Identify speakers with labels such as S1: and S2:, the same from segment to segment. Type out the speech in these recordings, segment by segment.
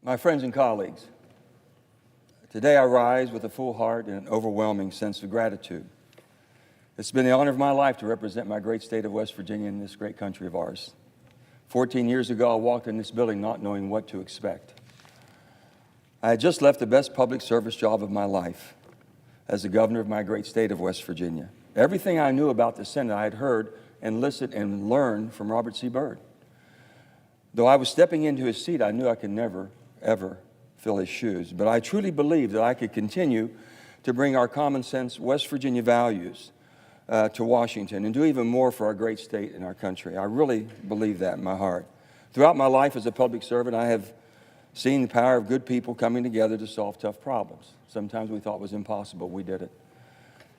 S1: My friends and colleagues, today I rise with a full heart and an overwhelming sense of gratitude. It's been the honor of my life to represent my great state of West Virginia in this great country of ours. 14 years ago, I walked in this building not knowing what to expect. I had just left the best public service job of my life as the governor of my great state of West Virginia. Everything I knew about the Senate, I had heard and listened and learned from Robert C. Byrd. Though I was stepping into his seat, I knew I could never, ever fill his shoes. But I truly believed that I could continue to bring our common sense West Virginia values to Washington and do even more for our great state and our country. I really believe that in my heart. Throughout my life as a public servant, I have seen the power of good people coming together to solve tough problems. Sometimes we thought it was impossible. We did it.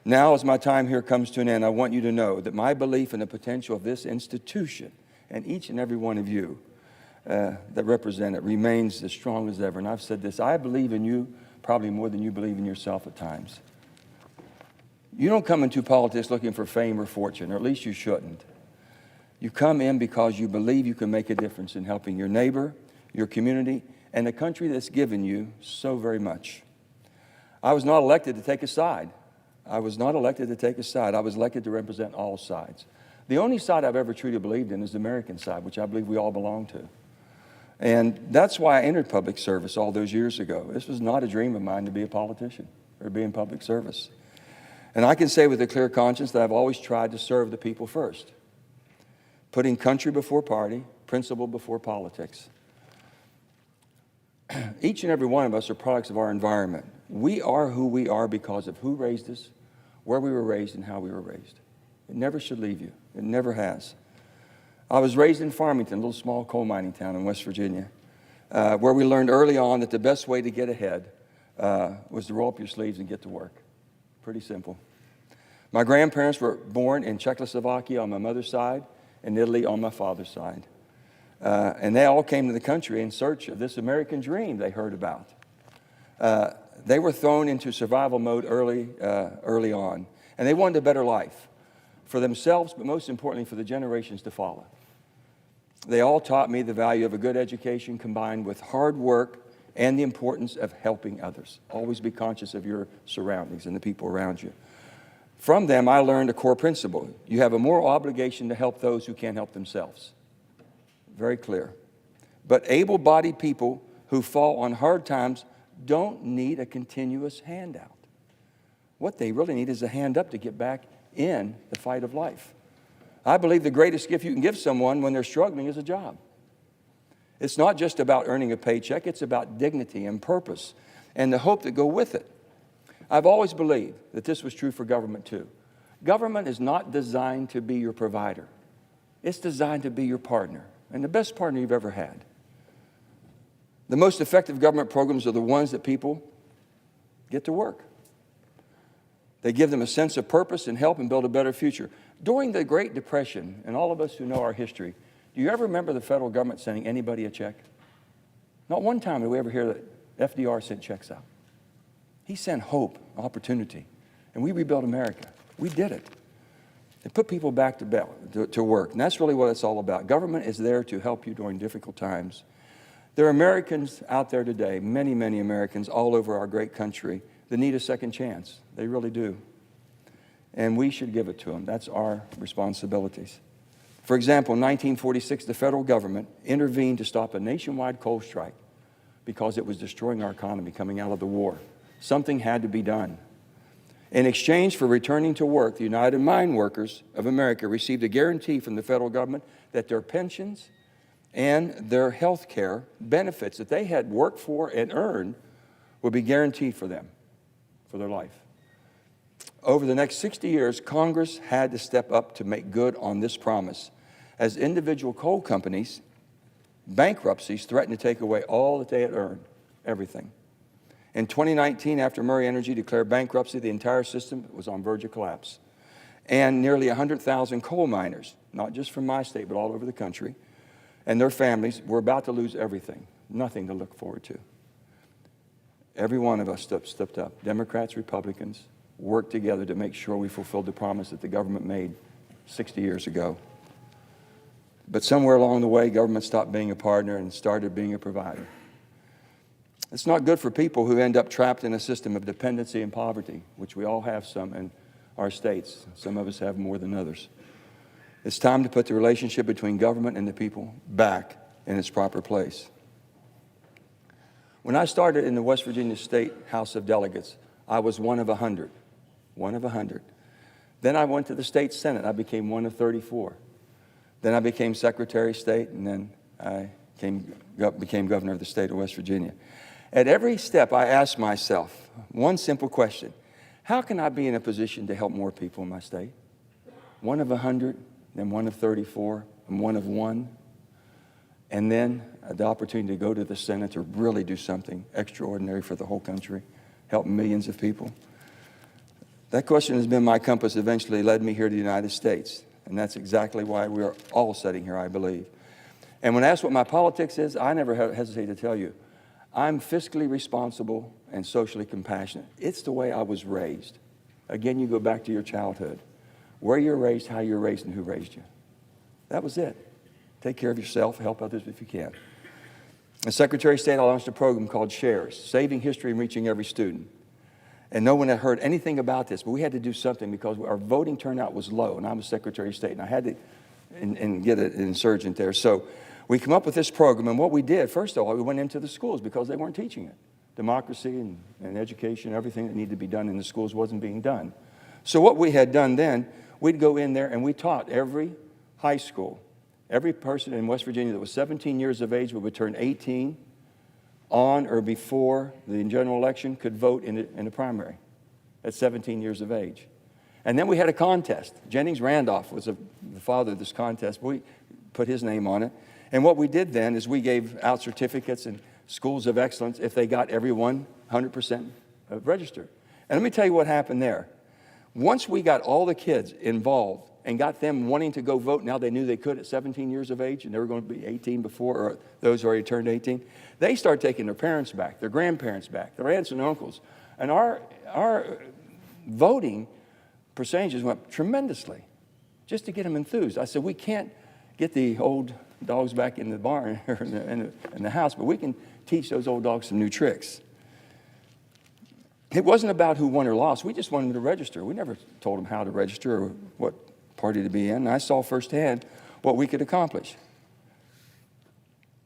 S1: Now, as my time here comes to an end, I want you to know that my belief in the potential of this institution and each and every one of you that represent it remains as strong as ever. And I've said this, I believe in you probably more than you believe in yourself at times. You don't come into politics looking for fame or fortune, or at least you shouldn't. You come in because you believe you can make a difference in helping your neighbor, your community, and the country that's given you so very much. I was not elected to take a side. I was elected to represent all sides. The only side I've ever truly believed in is the American side, which I believe we all belong to. And that's why I entered public service all those years ago. This was not a dream of mine to be a politician or be in public service. And I can say with a clear conscience that I've always tried to serve the people first, putting country before party, principle before politics. Each and every one of us are products of our environment. We are who we are because of who raised us, where we were raised, and how we were raised. It never should leave you. It never has. I was raised in Farmington, a little small coal mining town in West Virginia, where we learned early on that the best way to get ahead was to roll up your sleeves and get to work. Pretty simple. My grandparents were born in Czechoslovakia on my mother's side and Italy on my father's side. And they all came to the country in search of this American dream they heard about. They were thrown into survival mode early on, and they wanted a better life for themselves, but most importantly for the generations to follow. They all taught me the value of a good education combined with hard work and the importance of helping others. Always be conscious of your surroundings and the people around you. From them, I learned a core principle. You have a moral obligation to help those who can't help themselves. Very clear. But able-bodied people who fall on hard times don't need a continuous handout. What they really need is a hand up to get back in the fight of life. I believe the greatest gift you can give someone when they're struggling is a job. It's not just about earning a paycheck, it's about dignity and purpose and the hope that go with it. I've always believed that this was true for government too. Government is not designed to be your provider. It's designed to be your partner, and the best partner you've ever had. The most effective government programs are the ones that people get to work. They give them a sense of purpose and help and build a better future. During the Great Depression, and all of us who know our history, do you ever remember the federal government sending anybody a check? Not one time did we ever hear that FDR sent checks out. He sent hope, opportunity, and we rebuilt America. We did it. It put people back to work, and that's really what it's all about. Government is there to help you during difficult times. There are Americans out there today, many, many Americans all over our great country that need a second chance. They really do. And we should give it to them. That's our responsibilities. For example, in 1946, the federal government intervened to stop a nationwide coal strike because it was destroying our economy coming out of the war. Something had to be done. In exchange for returning to work, the United Mine Workers of America received a guarantee from the federal government that their pensions and their health care benefits that they had worked for and earned would be guaranteed for them for their life. Over the next 60 years, Congress had to step up to make good on this promise, as individual coal companies' bankruptcies threatened to take away all that they had earned, everything. In 2019, after Murray Energy declared bankruptcy, the entire system was on verge of collapse. And nearly 100,000 coal miners, not just from my state, but all over the country, and their families were about to lose everything, nothing to look forward to. Every one of us stepped up, Democrats, Republicans, worked together to make sure we fulfilled the promise that the government made 60 years ago. But somewhere along the way, government stopped being a partner and started being a provider. It's not good for people who end up trapped in a system of dependency and poverty, which we all have some in our states. Some of us have more than others. It's time to put the relationship between government and the people back in its proper place. When I started in the West Virginia State House of Delegates, I was one of 100. One of 100. Then I went to the state Senate. I became one of 34. Then I became Secretary of State, and then I became governor of the state of West Virginia. At every step, I asked myself one simple question: how can I be in a position to help more people in my state? One of 100, then one of 34, and one of 1. And then the opportunity to go to the Senate to really do something extraordinary for the whole country, help millions of people. That question has been my compass, eventually led me here to the United States. And that's exactly why we are all sitting here, I believe. And when asked what my politics is, I never hesitate to tell you, I'm fiscally responsible and socially compassionate. It's the way I was raised. Again, you go back to your childhood. Where you're raised, how you're raised, and who raised you. That was it. Take care of yourself, help others if you can. As Secretary of State, I launched a program called SHARES, Saving History and Reaching Every Student. And no one had heard anything about this, but we had to do something because our voting turnout was low, and I was Secretary of State, and I had to get an insurgent there. So we come up with this program, and what we did, first of all, we went into the schools because they weren't teaching it. Democracy and education, everything that needed to be done in the schools wasn't being done. So what we had done then, we'd go in there and we taught every high school, every person in West Virginia that was 17 years of age would turn 18 on or before the general election could vote in the primary at 17 years of age. And then we had a contest. Jennings Randolph was the father of this contest. We put his name on it. And what we did then is we gave out certificates and schools of excellence if they got everyone 100% registered. And let me tell you what happened there. Once we got all the kids involved and got them wanting to go vote, now they knew they could at 17 years of age and they were going to be 18 before, or those who already turned 18, they started taking their parents back, their grandparents back, their aunts and uncles. And our voting percentages went up tremendously just to get them enthused. I said, we can't get the old dogs back in the barn or in the house, but we can teach those old dogs some new tricks. It wasn't about who won or lost. We just wanted them to register. We never told them how to register or what party to be in. And I saw firsthand what we could accomplish.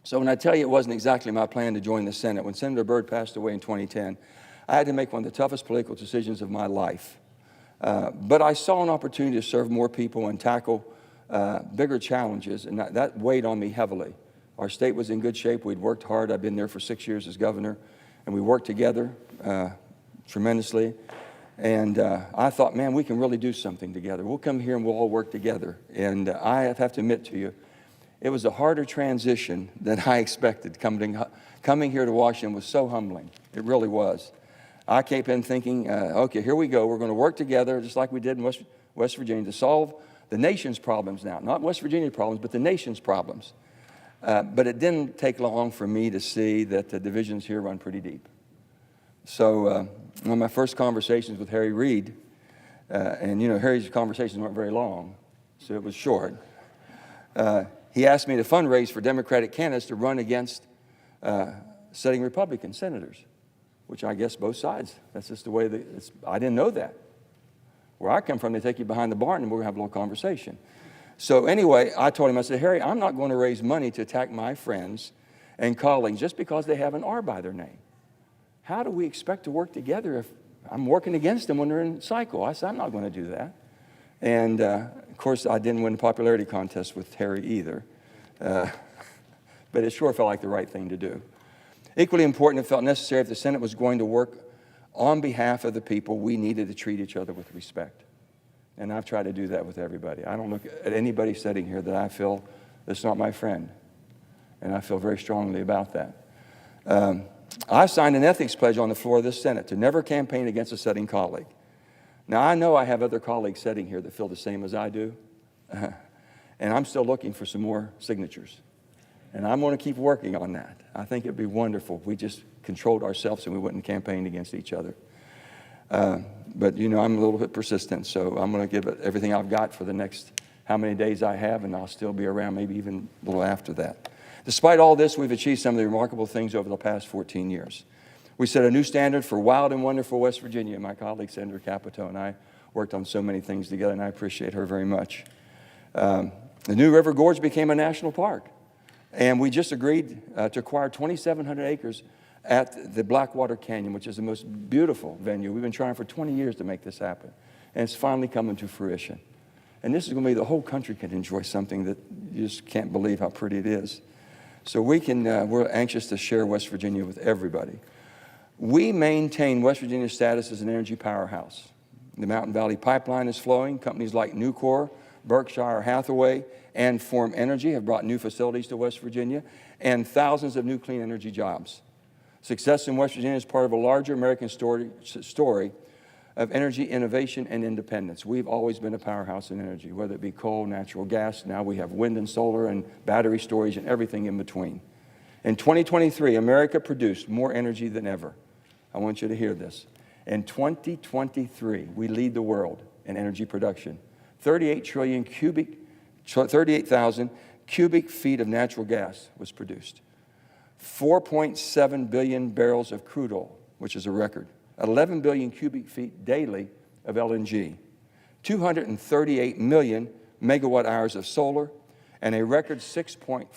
S1: So when I tell you it wasn't exactly my plan to join the Senate, when Senator Byrd passed away in 2010, I had to make one of the toughest political decisions of my life. But I saw an opportunity to serve more people and tackle bigger challenges, and that weighed on me heavily. Our state was in good shape. We'd worked hard. I'd been there for 6 years as governor, and we worked together tremendously. And I thought, man, we can really do something together. We'll come here and we'll all work together. And I have to admit to you, it was a harder transition than I expected. Coming here to Washington was so humbling. It really was. I kept in thinking, okay, here we go. We're going to work together just like we did in West Virginia to solve the nation's problems now. Not West Virginia problems, but the nation's problems. But it didn't take long for me to see that the divisions here run pretty deep. So one of my first conversations with Harry Reid, and you know, Harry's conversations weren't very long, so it was short. He asked me to fundraise for Democratic candidates to run against sitting Republican senators, which I guess both sides. That's just the way that I didn't know that. Where I come from, they take you behind the barn and we're going to have a little conversation. So anyway, I told him, I said, Harry, I'm not going to raise money to attack my friends and colleagues just because they have an R by their name. How do we expect to work together if I'm working against them when they're in cycle? I said, I'm not going to do that. And, of course, I didn't win the popularity contest with Harry either. But it sure felt like the right thing to do. Equally important, it felt necessary if the Senate was going to work on behalf of the people, we needed to treat each other with respect. And I've tried to do that with everybody. I don't look at anybody sitting here that I feel that's not my friend. And I feel very strongly about that. I signed an ethics pledge on the floor of this Senate to never campaign against a sitting colleague. Now, I know I have other colleagues sitting here that feel the same as I do. And I'm still looking for some more signatures. And I'm going to keep working on that. I think it'd be wonderful if we just controlled ourselves and we wouldn't campaign against each other. But, you know, I'm a little bit persistent, so I'm going to give it everything I've got for the next how many days I have, and I'll still be around maybe even a little after that. Despite all this, we've achieved some of the remarkable things over the past 14 years. We set a new standard for wild and wonderful West Virginia. My colleague, Senator Capito, and I worked on so many things together, and I appreciate her very much. The New River Gorge became a national park, and we just agreed to acquire 2,700 acres at the Blackwater Canyon, which is the most beautiful venue. We've been trying for 20 years to make this happen, and it's finally coming to fruition. And this is going to be, the whole country can enjoy something that you just can't believe how pretty it is. So we're anxious to share West Virginia with everybody. We maintain West Virginia's status as an energy powerhouse. The Mountain Valley Pipeline is flowing. Companies like Nucor, Berkshire Hathaway, and Form Energy have brought new facilities to West Virginia and thousands of new clean energy jobs. Success in West Virginia is part of a larger American story of energy innovation and independence. We've always been a powerhouse in energy, whether it be coal, natural gas. Now we have wind and solar and battery storage and everything in between. In 2023, America produced more energy than ever. I want you to hear this. In 2023, we lead the world in energy production. 38,000 cubic feet of natural gas was produced. 4.7 billion barrels of crude oil, which is a record. 11 billion cubic feet daily of LNG. 238 million megawatt hours of solar, and a record 6.4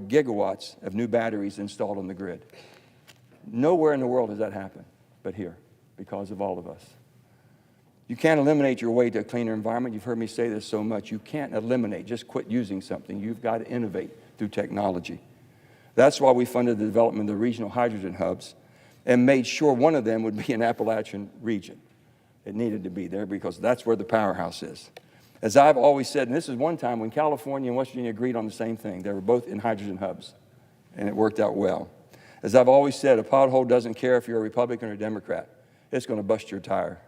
S1: gigawatts of new batteries installed on the grid. Nowhere in the world has that happened but here, because of all of us. You can't eliminate your way to a cleaner environment. You've heard me say this so much. You can't eliminate, just quit using something. You've got to innovate through technology. That's why we funded the development of the regional hydrogen hubs and made sure one of them would be in Appalachian region. It needed to be there because that's where the powerhouse is. As I've always said, and this is one time when California and West Virginia agreed on the same thing. They were both in hydrogen hubs, and it worked out well. As I've always said, a pothole doesn't care if you're a Republican or a Democrat. It's going to bust your tire.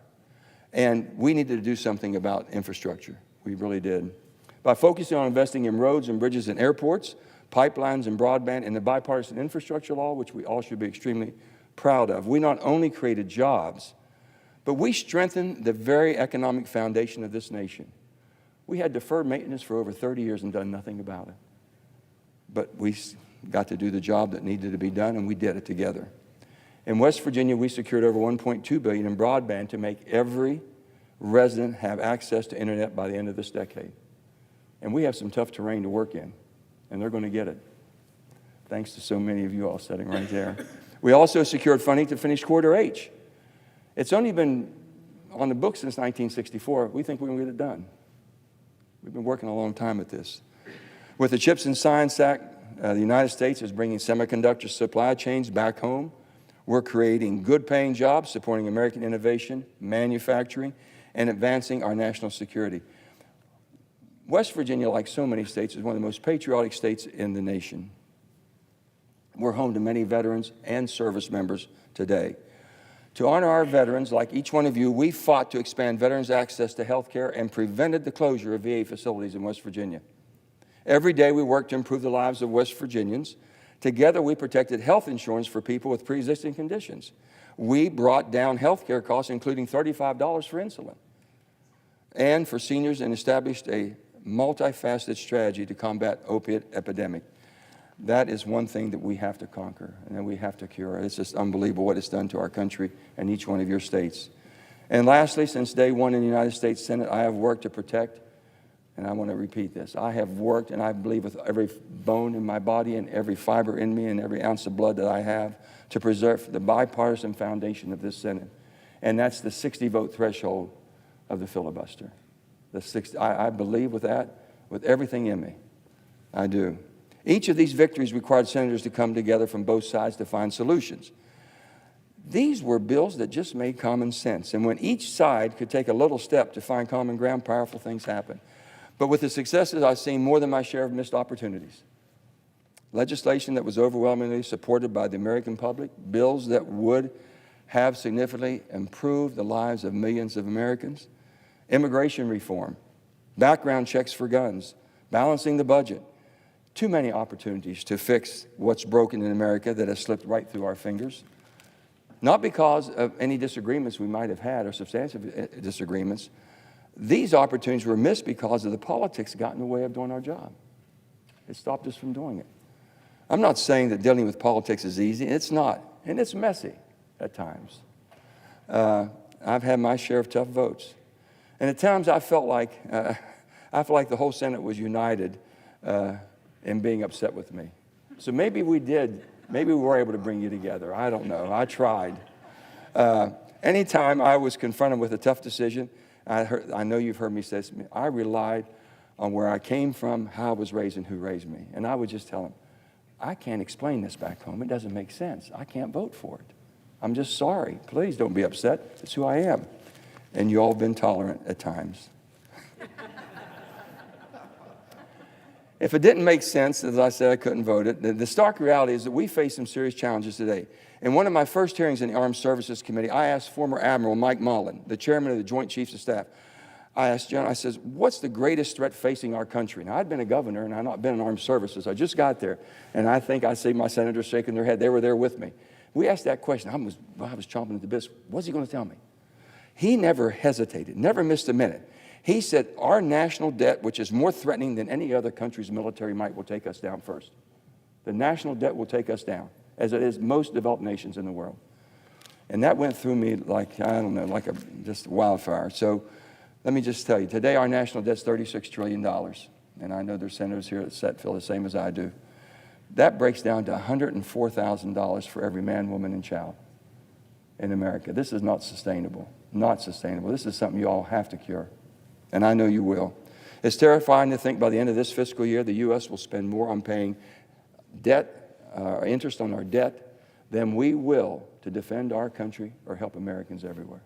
S1: And we needed to do something about infrastructure. We really did. By focusing on investing in roads and bridges and airports, pipelines and broadband, and the bipartisan infrastructure law, which we all should be extremely proud of, we not only created jobs, but we strengthened the very economic foundation of this nation. We had deferred maintenance for over 30 years and done nothing about it. But we got to do the job that needed to be done, and we did it together. In West Virginia, we secured over $1.2 billion in broadband to make every resident have access to internet by the end of this decade. And we have some tough terrain to work in, and they're going to get it, thanks to so many of you all sitting right there. We also secured funding to finish Corridor H. It's only been on the books since 1964. We think we're going to get it done. We've been working a long time at this. With the CHIPS and Science Act, the United States is bringing semiconductor supply chains back home. We're creating good-paying jobs, supporting American innovation, manufacturing, and advancing our national security. West Virginia, like so many states, is one of the most patriotic states in the nation. We're home to many veterans and service members today. To honor our veterans, like each one of you, we fought to expand veterans' access to health care and prevented the closure of VA facilities in West Virginia. Every day we worked to improve the lives of West Virginians. Together we protected health insurance for people with pre-existing conditions. We brought down health care costs, including $35 for insulin, and for seniors, and established a multifaceted strategy to combat opiate epidemic. That is one thing that we have to conquer and that we have to cure. It's just unbelievable what it's done to our country and each one of your states. And lastly, since day one in the United States Senate, I have worked to protect, and I want to repeat this, I have worked, and I believe with every bone in my body and every fiber in me and every ounce of blood that I have, to preserve the bipartisan foundation of this Senate. And that's the 60-vote threshold of the filibuster. I believe with that, with everything in me. I do. Each of these victories required senators to come together from both sides to find solutions. These were bills that just made common sense. And when each side could take a little step to find common ground, powerful things happen. But with the successes, I've seen more than my share of missed opportunities. Legislation that was overwhelmingly supported by the American public, bills that would have significantly improved the lives of millions of Americans, immigration reform, background checks for guns, balancing the budget. Too many opportunities to fix what's broken in America that has slipped right through our fingers. Not because of any disagreements we might have had or substantive disagreements. These opportunities were missed because of the politics that got in the way of doing our job. It stopped us from doing it. I'm not saying that dealing with politics is easy. It's not, and it's messy at times. I've had my share of tough votes. And at times I felt like the whole Senate was united in being upset with me. So maybe we were able to bring you together. I don't know. I tried. Anytime I was confronted with a tough decision, I know you've heard me say this, I relied on where I came from, how I was raised, and who raised me. And I would just tell them, I can't explain this back home. It doesn't make sense. I can't vote for it. I'm just sorry. Please don't be upset. It's who I am. And you all have been tolerant at times. If it didn't make sense, as I said, I couldn't vote it. The stark reality is that we face some serious challenges today. In one of my first hearings in the Armed Services Committee, I asked former Admiral Mike Mullen, the chairman of the Joint Chiefs of Staff, I asked John, I says, what's the greatest threat facing our country? Now, I'd been a governor, and I'd not been in armed services. I just got there, and I think I see my senators shaking their head. They were there with me. We asked that question. I was chomping at the bit. What's he going to tell me? He never hesitated, never missed a minute. He said, our national debt, which is more threatening than any other country's military might, will take us down first. The national debt will take us down, as it is most developed nations in the world. And that went through me like, I don't know, like just wildfire. So let me just tell you, today our national debt's $36 trillion. And I know there's senators here that feel the same as I do. That breaks down to $104,000 for every man, woman, and child in America. This is not sustainable. Not sustainable. This is something you all have to cure. And I know you will. It's terrifying to think by the end of this fiscal year, the U.S. will spend more on paying debt, interest on our debt, than we will to defend our country or help Americans everywhere.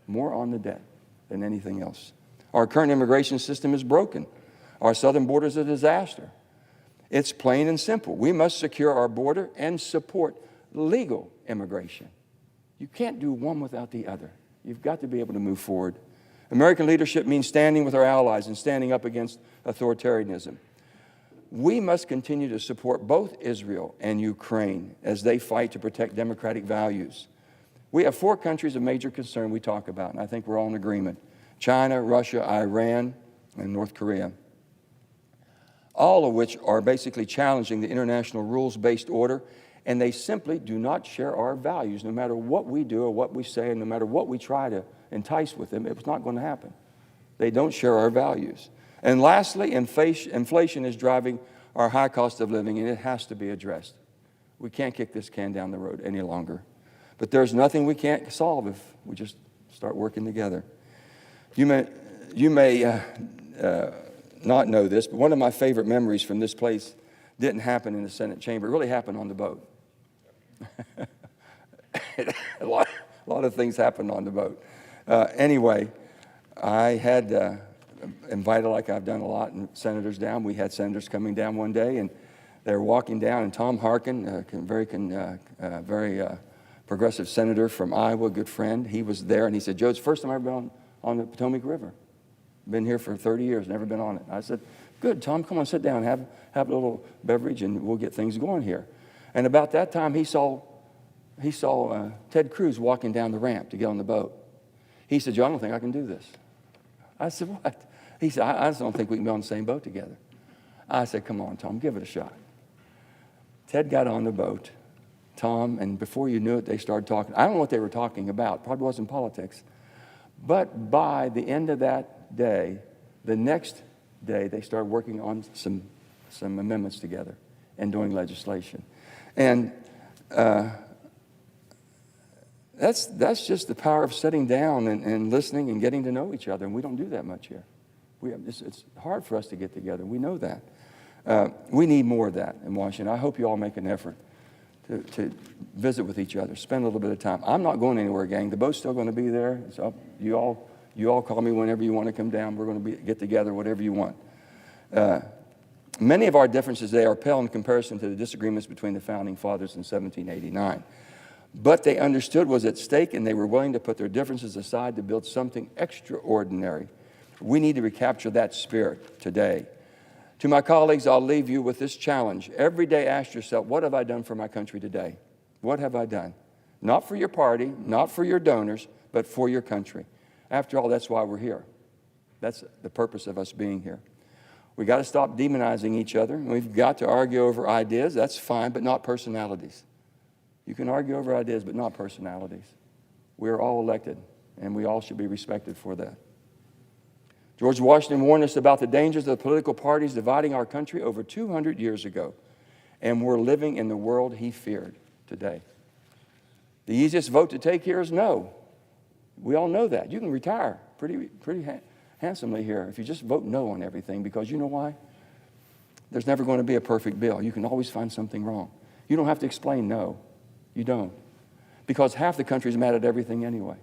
S1: More on the debt than anything else. Our current immigration system is broken. Our southern border is a disaster. It's plain and simple. We must secure our border and support legal immigration. You can't do one without the other. You've got to be able to move forward. American leadership means standing with our allies and standing up against authoritarianism. We must continue to support both Israel and Ukraine as they fight to protect democratic values. We have 4 countries of major concern we talk about, and I think we're all in agreement. China, Russia, Iran, and North Korea. All of which are basically challenging the international rules-based order, and they simply do not share our values. No matter what we do or what we say, and no matter what we try to entice with them, it's not going to happen. They don't share our values. And lastly, inflation is driving our high cost of living, and it has to be addressed. We can't kick this can down the road any longer. But there's nothing we can't solve if we just start working together. You may not know this, but one of my favorite memories from this place didn't happen in the Senate chamber. It really happened on the boat. A lot of things happened on the boat. Anyway, I had invited, like I've done a lot, senators down. We had senators coming down one day, and they were walking down, and Tom Harkin, very progressive senator from Iowa, good friend, he was there, and he said, Joe, it's the first time I've ever been on the Potomac River. Been here for 30 years, never been on it. I said, good, Tom, come on, sit down, have a little beverage, and we'll get things going here. And about that time, he saw Ted Cruz walking down the ramp to get on the boat. He said, Joe, I don't think I can do this. I said, what? He said, I just don't think we can be on the same boat together. I said, come on, Tom, give it a shot. Ted got on the boat, Tom, and before you knew it, they started talking. I don't know what they were talking about. Probably wasn't politics. But by the end of that day, the next day, they started working on some amendments together and doing legislation. And that's just the power of sitting down and listening and getting to know each other. And we don't do that much here. It's hard for us to get together. We know that. We need more of that in Washington. I hope you all make an effort to visit with each other, spend a little bit of time. I'm not going anywhere, gang. The boat's still going to be there. It's up. You all call me whenever you want to come down. We're going to get together, whatever you want. Many of our differences today are pale in comparison to the disagreements between the Founding Fathers in 1789. But they understood what was at stake, and they were willing to put their differences aside to build something extraordinary. We need to recapture that spirit today. To my colleagues, I'll leave you with this challenge. Every day ask yourself, what have I done for my country today? What have I done? Not for your party, not for your donors, but for your country. After all, that's why we're here. That's the purpose of us being here. We got to stop demonizing each other. We've got to argue over ideas. That's fine, but not personalities. You can argue over ideas, but not personalities. We're all elected, and we all should be respected for that. George Washington warned us about the dangers of the political parties dividing our country over 200 years ago, and we're living in the world he feared today. The easiest vote to take here is no. We all know that. You can retire pretty handsomely here if you just vote no on everything, because you know why? There's never going to be a perfect bill. You can always find something wrong. You don't have to explain no. You don't. Because half the country's mad at everything anyway.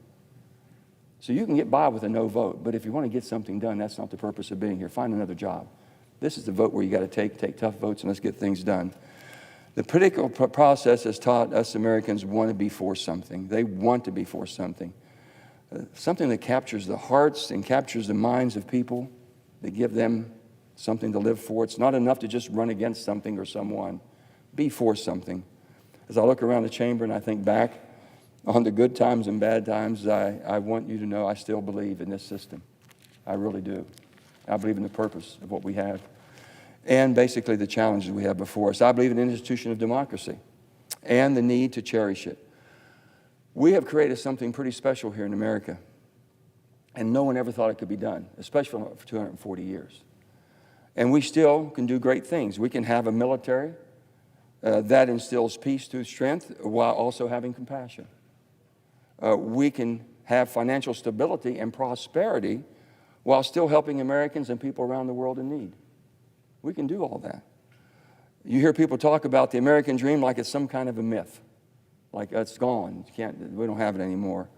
S1: So you can get by with a no vote, but if you want to get something done, that's not the purpose of being here. Find another job. This is the vote where you got to take tough votes and let's get things done. The political process has taught us Americans want to be for something. They want to be for something. Something that captures the hearts and captures the minds of people, that give them something to live for. It's not enough to just run against something or someone. Be for something. As I look around the chamber and I think back on the good times and bad times, I want you to know I still believe in this system. I really do. I believe in the purpose of what we have and basically the challenges we have before us. I believe in the institution of democracy and the need to cherish it. We have created something pretty special here in America, and no one ever thought it could be done, especially for 240 years. And we still can do great things. We can have a military that instills peace through strength while also having compassion. We can have financial stability and prosperity while still helping Americans and people around the world in need. We can do all that. You hear people talk about the American dream like it's some kind of a myth, like it's gone. We don't have it anymore.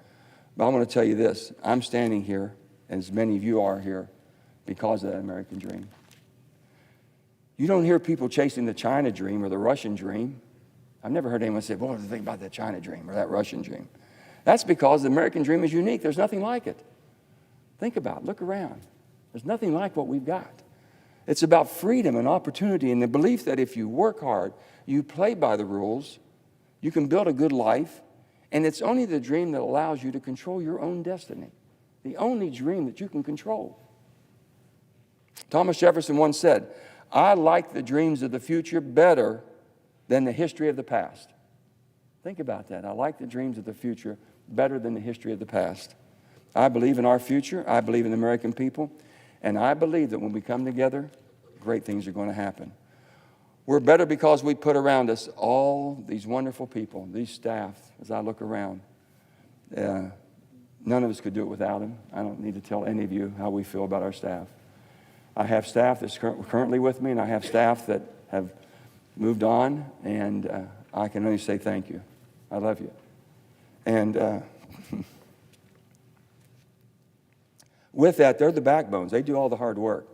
S1: But I want to tell you this. I'm standing here, as many of you are here, because of that American dream. You don't hear people chasing the China dream or the Russian dream. I've never heard anyone say, well, what do you think about that China dream or that Russian dream? That's because the American dream is unique. There's nothing like it. Think about it. Look around. There's nothing like what we've got. It's about freedom and opportunity and the belief that if you work hard, you play by the rules, you can build a good life, and it's only the dream that allows you to control your own destiny. The only dream that you can control. Thomas Jefferson once said, I like the dreams of the future better than the history of the past. Think about that. I like the dreams of the future better than the history of the past. I believe in our future. I believe in the American people. And I believe that when we come together, great things are going to happen. We're better because we put around us all these wonderful people, these staff, as I look around. None of us could do it without them. I don't need to tell any of you how we feel about our staff. I have staff that's currently with me, and I have staff that have moved on, and I can only say thank you. I love you. And with that, they're the backbones. They do all the hard work,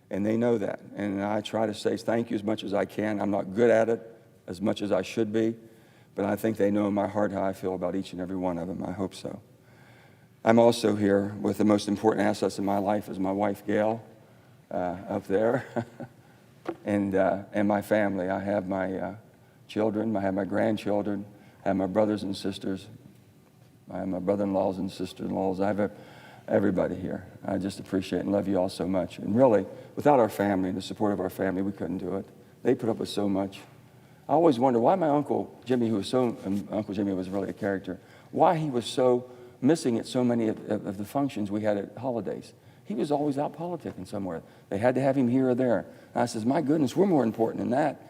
S1: and they know that. And I try to say thank you as much as I can. I'm not good at it as much as I should be, but I think they know in my heart how I feel about each and every one of them. I hope so. I'm also here with the most important assets in my life is my wife, Gail, up there, and my family. I have my children. I have my grandchildren. I have my brothers and sisters. I have my brother-in-laws and sister-in-laws. I have everybody here. I just appreciate and love you all so much. And really, without our family and the support of our family, we couldn't do it. They put up with so much. I always wonder why my Uncle Jimmy, Uncle Jimmy was really a character, why he was so missing at so many of the functions we had at holidays. He was always out politicking somewhere. They had to have him here or there. And I says, my goodness, we're more important than that.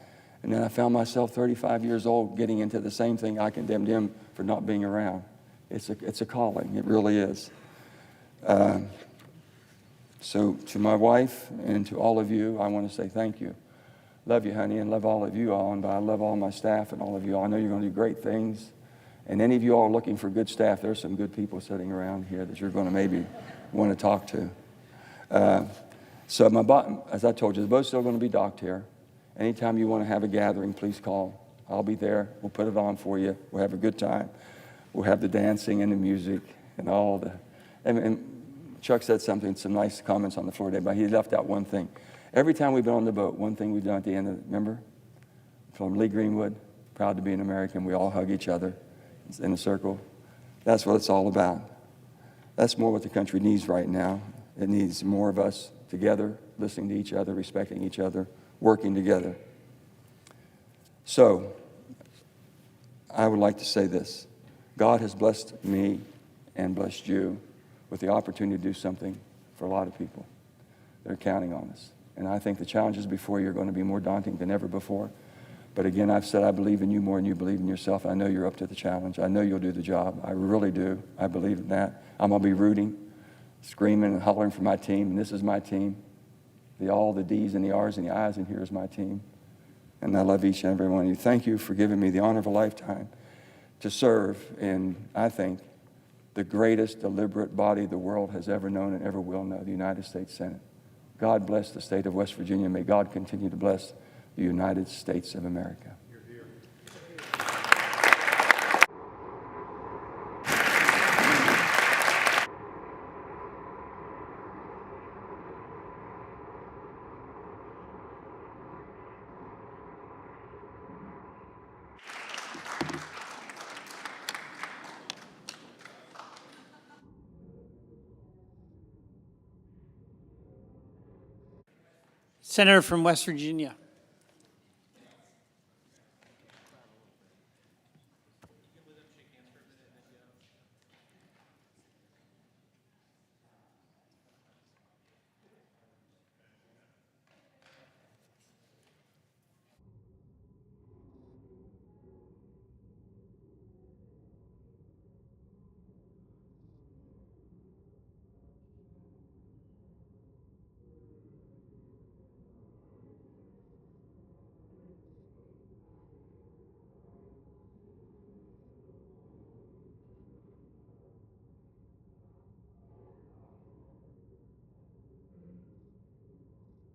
S1: And then I found myself 35 years old getting into the same thing. I condemned him for not being around. It's a calling. It really is. So to my wife and to all of you, I want to say thank you. Love you, honey, and love all of you all. And I love all my staff and all of you all. I know you're going to do great things. And any of you all are looking for good staff, there's some good people sitting around here that you're going to maybe want to talk to. So as I told you, the boat's still going to be docked here. Anytime you want to have a gathering, please call. I'll be there. We'll put it on for you. We'll have a good time. We'll have the dancing and the music and all the... And Chuck said some nice comments on the floor today, but he left out one thing. Every time we've been on the boat, one thing we've done at the end of it, remember? From Lee Greenwood, proud to be an American. We all hug each other in a circle. That's what it's all about. That's more what the country needs right now. It needs more of us together, listening to each other, respecting each other, working together. So, I would like to say this. God has blessed me and blessed you with the opportunity to do something for a lot of people. They're counting on us. And I think the challenges before you are going to be more daunting than ever before. But again, I've said I believe in you more than you believe in yourself. I know you're up to the challenge. I know you'll do the job. I really do. I believe in that. I'm going to be rooting, screaming and hollering for my team. And this is my team. All the D's and the R's and the I's in here is my team. And I love each and every one of you. Thank you for giving me the honor of a lifetime to serve in, I think, the greatest deliberate body the world has ever known and ever will know, the United States Senate. God bless the state of West Virginia. May God continue to bless the United States of America.
S2: Senator from West Virginia.